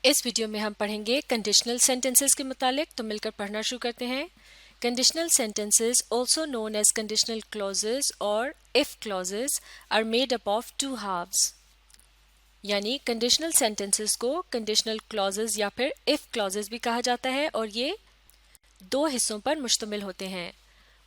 اس video میں ہم پڑھیں گے کنڈیشنل سینٹنسز کے متعلق، تو مل کر پڑھنا شروع کرتے ہیں۔ Conditional sentences, also known as conditional clauses or if clauses, are made up of two halves. یعنی کنڈیشنل sentences کو conditional clauses یا پھر if clauses بھی کہا جاتا ہے، اور یہ دو حصوں پر مشتمل ہوتے ہیں۔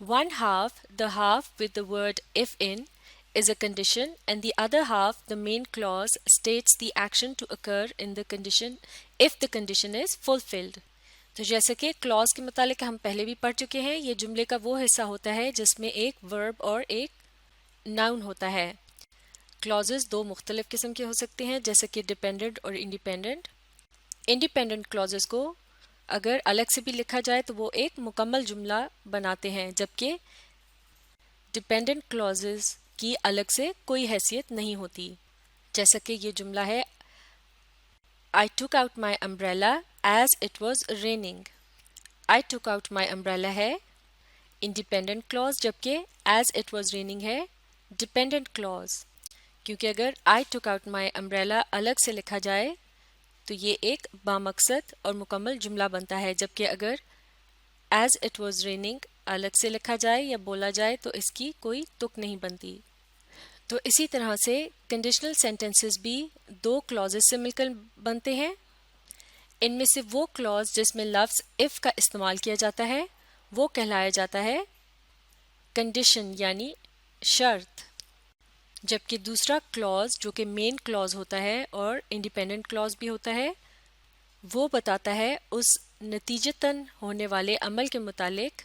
One half, the half with the word if in, is a condition, and the other half, the main clause, states the action to occur in the condition if the condition is fulfilled. تو جیسے کہ clause کے متعلق ہم پہلے بھی پڑھ چکے ہیں، یہ جملے کا وہ حصہ ہوتا ہے جس میں ایک verb اور ایک noun ہوتا ہے۔ clauses دو مختلف قسم کے ہو سکتے ہیں، جیسے کہ dependent اور independent۔ independent clauses کو اگر الگ سے بھی لکھا جائے تو وہ ایک مکمل جملہ بناتے ہیں، جبکہ dependent clauses کی الگ سے کوئی حیثیت نہیں ہوتی۔ جیسا کہ یہ جملہ ہے I took out my umbrella as it was raining. I took out my umbrella ہے independent clause، جبکہ as it was raining ہے dependent clause۔ کیونکہ اگر I took out my umbrella الگ سے لکھا جائے تو یہ ایک بامقصد اور مکمل جملہ بنتا ہے، جبکہ اگر as it was raining الگ سے لکھا جائے یا بولا جائے تو اس کی کوئی تک نہیں بنتی۔ تو اسی طرح سے کنڈیشنل سینٹنسز بھی دو clauses سے مل کر بنتے ہیں۔ ان میں سے وہ clause جس میں لفظ if کا استعمال کیا جاتا ہے وہ کہلایا جاتا ہے کنڈیشن یعنی شرط، جبکہ دوسرا clause جو کہ مین clause ہوتا ہے اور انڈیپینڈنٹ clause بھی ہوتا ہے وہ بتاتا ہے اس نتیجتاً ہونے والے عمل کے متعلق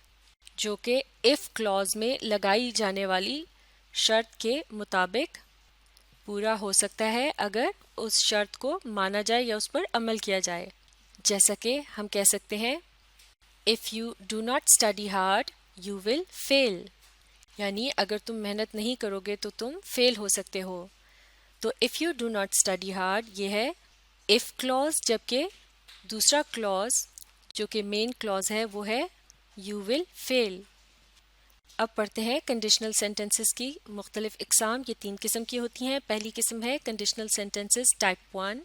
جو کہ if clause میں لگائی جانے والی شرط کے مطابق پورا ہو سکتا ہے اگر اس شرط کو مانا جائے یا اس پر عمل کیا جائے۔ جیسا کہ ہم کہہ سکتے ہیں if you do not study hard you will fail، یعنی اگر تم محنت نہیں کرو گے تو تم فیل ہو سکتے ہو۔ تو if you do not study hard یہ ہے if clause، جبکہ دوسرا clause جو کہ مین clause ہے وہ ہے you will fail۔ اب پڑھتے ہیں کنڈیشنل سینٹنسز کی مختلف اقسام۔ یہ تین قسم کی ہوتی ہیں۔ پہلی قسم ہے conditional sentences type 1۔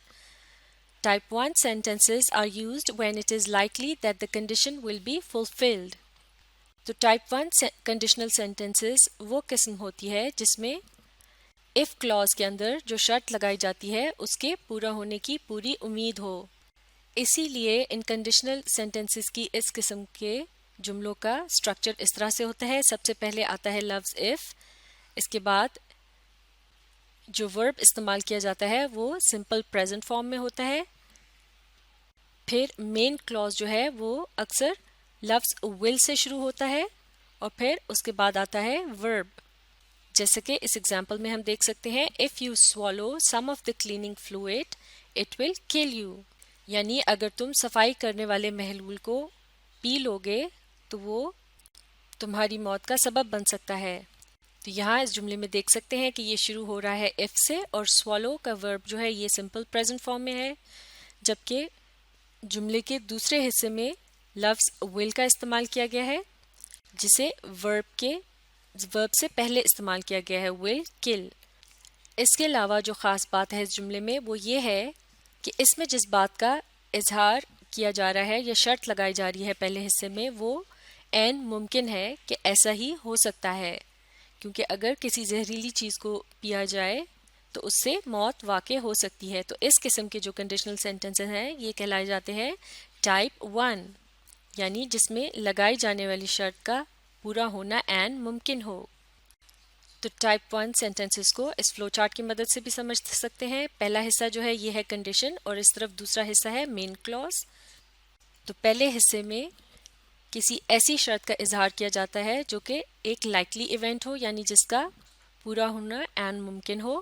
Type 1 sentences are used when it is likely that the condition will be fulfilled۔ تو ٹائپ 1 کنڈیشنل سینٹنسز وہ قسم ہوتی ہے جس میں if clause کے اندر جو شرط لگائی جاتی ہے اس کے پورا ہونے کی پوری امید ہو۔ اسی لیے ان کنڈیشنل سینٹنسز کی اس قسم کے جملوں کا سٹرکچر اس طرح سے ہوتا ہے۔ سب سے پہلے آتا ہے لفظ if، اس کے بعد جو ورب استعمال کیا جاتا ہے وہ سمپل پریزنٹ فارم میں ہوتا ہے، پھر مین clause جو ہے وہ اکثر لفظ will سے شروع ہوتا ہے، اور پھر اس کے بعد آتا ہے ورب۔ جیسے کہ اس ایگزامپل میں ہم دیکھ سکتے ہیں if you swallow some of the cleaning fluid it will kill you، یعنی اگر تم صفائی کرنے والے محلول کو پی لوگے تو وہ تمہاری موت کا سبب بن سکتا ہے۔ تو یہاں اس جملے میں دیکھ سکتے ہیں کہ یہ شروع ہو رہا ہے if سے، اور swallow کا ورب جو ہے یہ سمپل پریزنٹ فارم میں ہے، جبکہ جملے کے دوسرے حصے میں لفظ will کا استعمال کیا گیا ہے جسے ورب سے پہلے استعمال کیا گیا ہے will kill۔ اس کے علاوہ جو خاص بات ہے اس جملے میں وہ یہ ہے کہ اس میں جس بات کا اظہار کیا جا رہا ہے یا شرط لگائی جا رہی ہے پہلے حصے میں وہ عین ممکن ہے کہ ایسا ہی ہو سکتا ہے، کیونکہ اگر کسی زہریلی چیز کو پیا جائے تو اس سے موت واقع ہو سکتی ہے۔ تو اس قسم کے جو کنڈیشنل سینٹنسز ہیں یہ کہلائے جاتے ہیں ٹائپ 1، یعنی جس میں لگائی جانے والی شرط کا پورا ہونا عین ممکن ہو۔ تو ٹائپ 1 سینٹنسز کو اس فلو چارٹ کی مدد سے بھی سمجھ سکتے ہیں۔ پہلا حصہ جو ہے یہ ہے کنڈیشن، اور اس طرف دوسرا حصہ ہے مین clause۔ تو پہلے حصے میں کسی ایسی شرط کا اظہار کیا جاتا ہے جو کہ ایک لائکلی ایونٹ ہو، یعنی جس کا پورا ہونا عین ممکن ہو،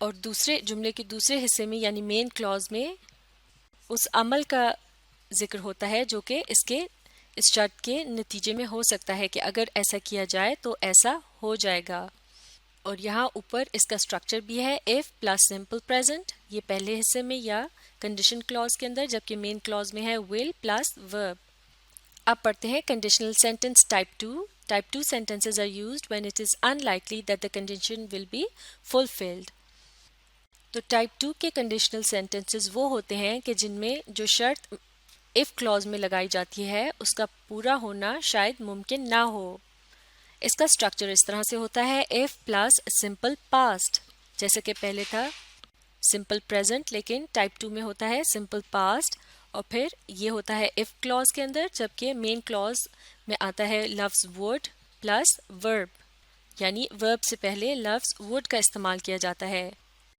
اور دوسرے جملے کے دوسرے حصے میں یعنی مین clause میں اس عمل کا ذکر ہوتا ہے جو کہ اس شرط کے نتیجے میں ہو سکتا ہے کہ اگر ایسا کیا جائے تو ایسا ہو جائے گا۔ اور یہاں اوپر اس کا سٹرکچر بھی ہے if پلس سمپل پریزنٹ، یہ پہلے حصے میں یا کنڈیشن clause کے اندر، جبکہ مین clause میں ہے will پلس verb۔ اب پڑھتے ہیں conditional sentence type 2۔ Type 2 sentences are used when it is unlikely that the condition will be fulfilled۔ تو ٹائپ 2 کے کنڈیشنل سینٹنسز وہ ہوتے ہیں کہ جن میں جو شرط if clause میں لگائی جاتی ہے اس کا پورا ہونا شاید ممکن نہ ہو. اس کا اسٹرکچر اس طرح سے ہوتا ہے if پلس سمپل پاسٹ، جیسے کہ پہلے تھا سمپل پریزنٹ لیکن ٹائپ 2 میں ہوتا ہے سمپل پاسٹ، اور پھر یہ ہوتا ہے if clause کے اندر، جبکہ مین clause میں آتا ہے لفظ would پلس verb، یعنی verb سے پہلے لفظ would کا استعمال کیا جاتا ہے.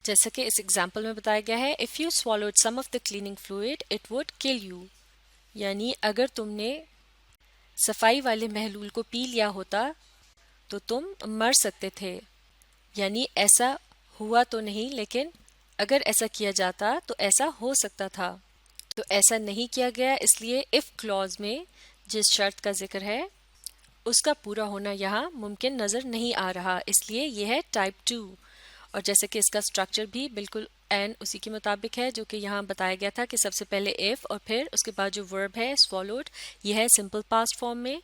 جیسا کہ اس ایگزامپل میں بتایا گیا ہے if you swallowed some of the cleaning fluid it would kill you، یعنی اگر تم نے صفائی والے محلول کو پی لیا ہوتا تو تم مر سکتے تھے. یعنی ایسا ہوا تو نہیں لیکن اگر ایسا کیا جاتا تو ایسا ہو سکتا تھا. تو ایسا نہیں کیا گیا، اس لیے if clause میں جس شرط کا ذکر ہے اس کا پورا ہونا یہاں ممکن نظر نہیں آ رہا، اس لیے یہ ہے ٹائپ 2. اور جیسے کہ اس کا اسٹرکچر بھی بالکل این اسی کے مطابق ہے جو کہ یہاں بتایا گیا تھا کہ سب سے پہلے if اور پھر اس کے بعد جو ورب ہے swallowed یہ ہے سمپل پاسٹ فارم میں،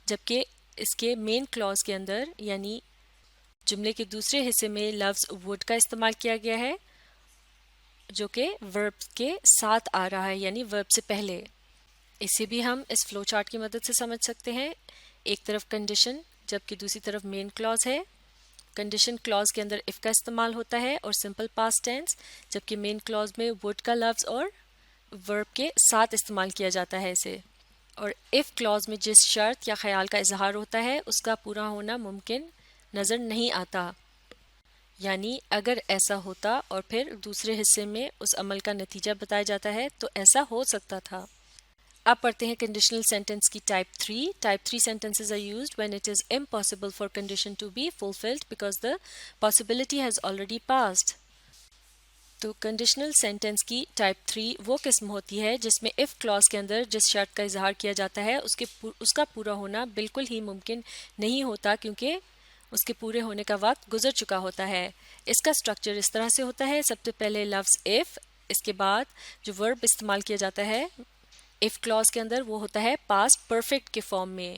جبکہ اس کے مین کلاز کے اندر یعنی جملے کے دوسرے حصے میں لفظ would کا استعمال کیا گیا ہے جو کہ ورب کے ساتھ آ رہا ہے، یعنی ورب سے پہلے. اسے بھی ہم اس فلو چارٹ کی مدد سے سمجھ سکتے ہیں. ایک طرف کنڈیشن جبکہ دوسری طرف مین کلاز ہے. کنڈیشن کلاز کے اندر if کا استعمال ہوتا ہے اور سمپل پاسٹ ٹینس، جبکہ مین کلاز میں would کا لفظ اور ورب کے ساتھ استعمال کیا جاتا ہے اسے. اور if کلاز میں جس شرط یا خیال کا اظہار ہوتا ہے اس کا پورا ہونا ممکن نظر نہیں آتا، یعنی اگر ایسا ہوتا اور پھر دوسرے حصے میں اس عمل کا نتیجہ بتایا جاتا ہے تو ایسا ہو سکتا تھا. اب پڑھتے ہیں کنڈیشنل سینٹنس کی type 3. Type 3 sentences are used when it is impossible for condition to be fulfilled because the possibility has already passed. تو کنڈیشنل سینٹنس کی ٹائپ 3 وہ قسم ہوتی ہے جس میں if clause کے اندر جس شرط کا اظہار کیا جاتا ہے اس کا پورا ہونا بالکل ہی ممکن نہیں ہوتا کیونکہ اس کے پورے ہونے کا وقت گزر چکا ہوتا ہے. اس کا اسٹرکچر اس طرح سے ہوتا ہے، سب سے پہلے لفظ if، اس کے بعد جو ورب استعمال کیا جاتا ہے if clause کے اندر وہ ہوتا ہے past perfect کے فارم میں،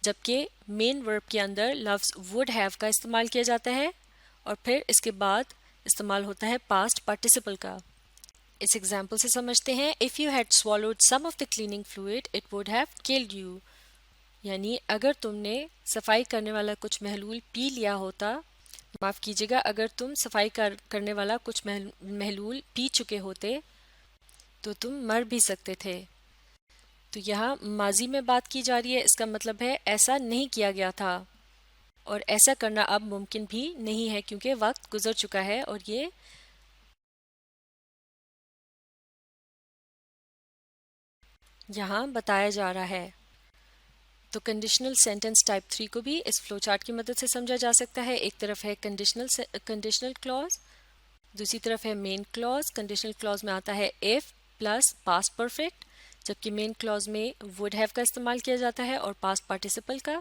جبکہ مین ورب کے اندر لفظ would have کا استعمال کیا جاتا ہے اور پھر اس کے بعد استعمال ہوتا ہے past participle کا. اس ایگزامپل سے سمجھتے ہیں if you had swallowed some of the cleaning fluid it would have killed you، یعنی اگر تم نے صفائی کرنے والا کچھ محلول پی لیا ہوتا، معاف کیجیے گا، اگر تم صفائی کرنے والا کچھ محلول پی چکے ہوتے تو تم مر بھی سکتے تھے. تو یہاں ماضی میں بات کی جا رہی ہے، اس کا مطلب ہے ایسا نہیں کیا گیا تھا اور ایسا کرنا اب ممکن بھی نہیں ہے کیونکہ وقت گزر چکا ہے اور یہ یہاں بتایا جا رہا ہے. تو کنڈیشنل سینٹنس ٹائپ 3 کو بھی اس فلو چارٹ کی مدد سے سمجھا جا سکتا ہے. ایک طرف ہے کنڈیشنل کلاز، دوسری طرف ہے مین کلاز. کنڈیشنل کلاز میں آتا ہے if پلس پاسٹ پرفیکٹ، جبکہ مین کلاز میں would have کا استعمال کیا جاتا ہے اور پاسٹ پارٹیسپل کا.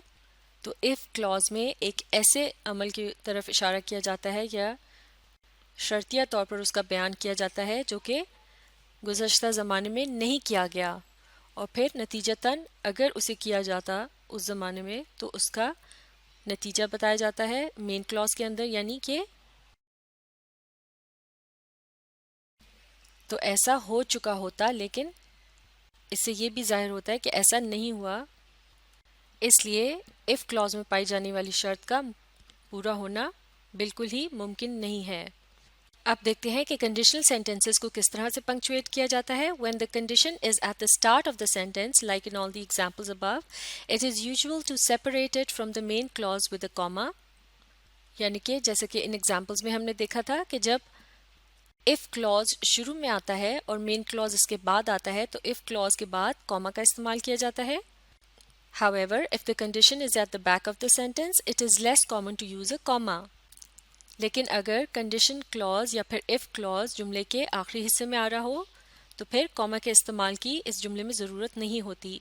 تو if کلاز میں ایک ایسے عمل کی طرف اشارہ کیا جاتا ہے یا شرطیہ طور پر اس کا بیان کیا جاتا ہے جو کہ گزشتہ زمانے میں نہیں کیا گیا، اور پھر نتیجتاً اگر اسے کیا جاتا اس زمانے میں تو اس کا نتیجہ بتایا جاتا ہے مین کلاز کے اندر، یعنی کہ تو ایسا ہو چکا ہوتا، لیکن اس سے یہ بھی ظاہر ہوتا ہے کہ ایسا نہیں ہوا، اس لیے if کلاز میں پائی جانے والی شرط کا پورا ہونا بالکل ہی ممکن نہیں ہے. اب دیکھتے ہیں کہ کنڈیشنل سینٹنسز کو کس طرح سے پنکچویٹ کیا جاتا ہے. When the condition is at the start of the sentence, like in all the examples above, it is usual to separate it from the main clause with a comma. یعنی کہ جیسے کہ ان ایگزامپلز میں ہم نے دیکھا تھا کہ جب if clause شروع میں آتا ہے اور main clause اس کے بعد آتا ہے تو if clause کے بعد comma کا استعمال کیا جاتا ہے. However, if the condition is at the back of the sentence, it is less common to use a comma. لیکن اگر کنڈیشن کلاز یا پھر if کلاز جملے کے آخری حصے میں آ رہا ہو تو پھر کوما کے استعمال کی اس جملے میں ضرورت نہیں ہوتی.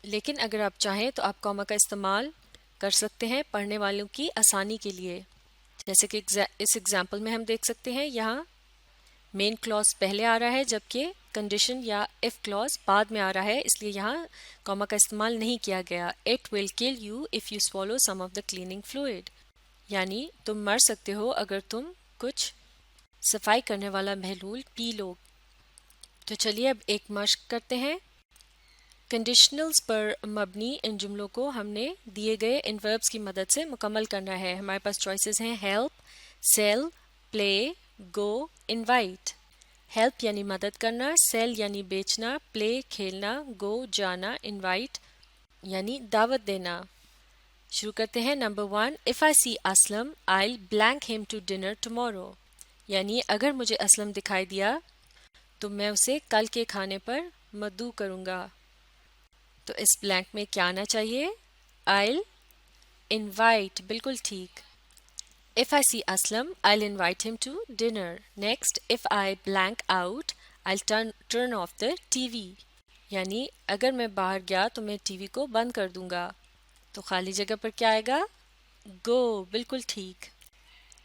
لیکن اگر آپ چاہیں تو آپ کوما کا استعمال کر سکتے ہیں پڑھنے والوں کی آسانی کے لیے. جیسے کہ اس ایگزامپل میں ہم دیکھ سکتے ہیں یہاں مین کلاز پہلے آ رہا ہے جبکہ کنڈیشن یا if کلاز بعد میں آ رہا ہے، اس لیے یہاں کوما کا استعمال نہیں کیا گیا. It will kill you if you swallow some of the cleaning fluid. یعنی تم مر سکتے ہو اگر تم کچھ صفائی کرنے والا محلول پی لو۔ تو چلیے اب ایک مشق کرتے ہیں۔ کنڈیشنلز پر مبنی ان جملوں کو ہم نے دیے گئے ان وربس کی مدد سے مکمل کرنا ہے۔ ہمارے پاس چوائسیز ہیں ہیلپ، سیل، پلے، گو، انوائٹ۔ ہیلپ یعنی مدد کرنا، سیل یعنی بیچنا، پلے کھیلنا، گو جانا، انوائٹ یعنی دعوت دینا۔ شروع کرتے ہیں۔ Number 1، if I see Aslam I'll blank him to dinner tomorrow, یعنی اگر مجھے اسلم دکھائی دیا تو میں اسے کل کے کھانے پر مدعو کروں گا۔ تو اس بلینک میں کیا آنا چاہیے؟ آئل انوائٹ، بالکل ٹھیک۔ If I see Aslam, I'll invite him to dinner. Next, if I blank out, I'll turn off the TV. یعنی اگر میں باہر گیا تو میں ٹی وی کو بند کر دوں گا۔ تو خالی جگہ پر کیا آئے گا؟ Go، بالکل ٹھیک۔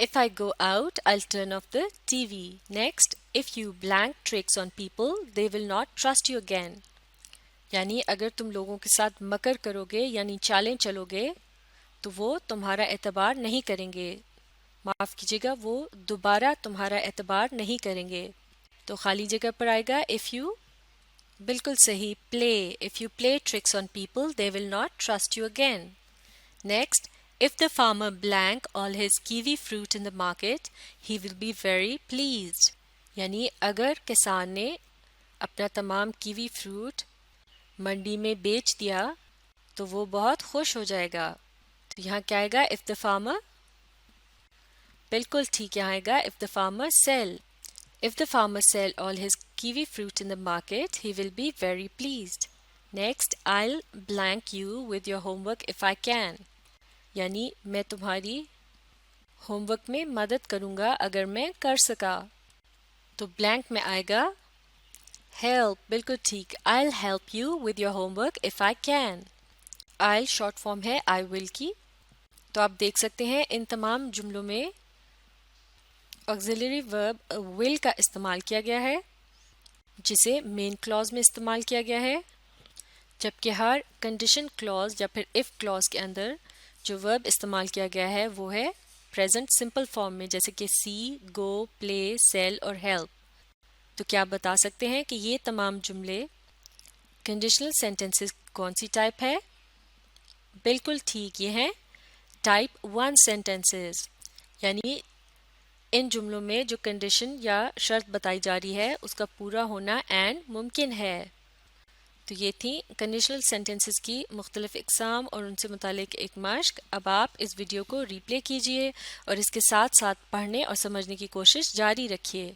If I go out, I'll turn off the TV. Next, if you blank tricks on people, they will not trust you again. یعنی اگر تم لوگوں کے ساتھ مکر کرو گے یعنی چالیں چلو گے تو وہ تمہارا اعتبار نہیں کریں گے، معاف کیجیے گا، وہ دوبارہ تمہارا اعتبار نہیں کریں گے۔ تو خالی جگہ پر آئے گا if you، بالکل صحیح، play. If you play tricks on people, they will not trust you again. Next, if the farmer blank all his kiwi fruit in the market, he will be very pleased. یعنی اگر کسان نے اپنا تمام kiwi fruit منڈی میں بیچ دیا تو وہ بہت خوش ہو جائے گا۔ تو یہاں کیا آئے گا؟ if the farmer، بالکل ٹھیک، یہاں آئے گا if the farmer sell. If the farmer sell all his kiwi fruit in the market, he will be very pleased. Next, I'll blank you with your homework if I can. یعنی میں تمہاری home work میں مدد کروں گا اگر میں کر سکا۔ تو بلینک میں آئے گا help، بالکل ٹھیک، I'll help you with your homework if I can. I'll short form ہے I will کی۔ تو آپ دیکھ سکتے ہیں ان تمام جملوں میں auxiliary verb will کا استعمال کیا گیا ہے جسے مین کلاز میں استعمال کیا گیا ہے، جبکہ ہر کنڈیشن کلاز یا پھر if کلاز کے اندر جو verb استعمال کیا گیا ہے وہ ہے present simple فارم میں، جیسے کہ see، go، play، sell اور help۔ تو کیا آپ بتا سکتے ہیں کہ یہ تمام جملے کنڈیشنل سینٹنسز کون سی ٹائپ ہے؟ بالکل ٹھیک، یہ ہیں ٹائپ 1 سینٹنسز، یعنی ان جملوں میں جو کنڈیشن یا شرط بتائی جا رہی ہے اس کا پورا ہونا اینڈ ممکن ہے۔ تو یہ تھیں کنڈیشنل سینٹنسز کی مختلف اقسام اور ان سے متعلق ایک مشق۔ اب آپ اس ویڈیو کو ری پلے کیجئے اور اس کے ساتھ ساتھ پڑھنے اور سمجھنے کی کوشش جاری رکھیے۔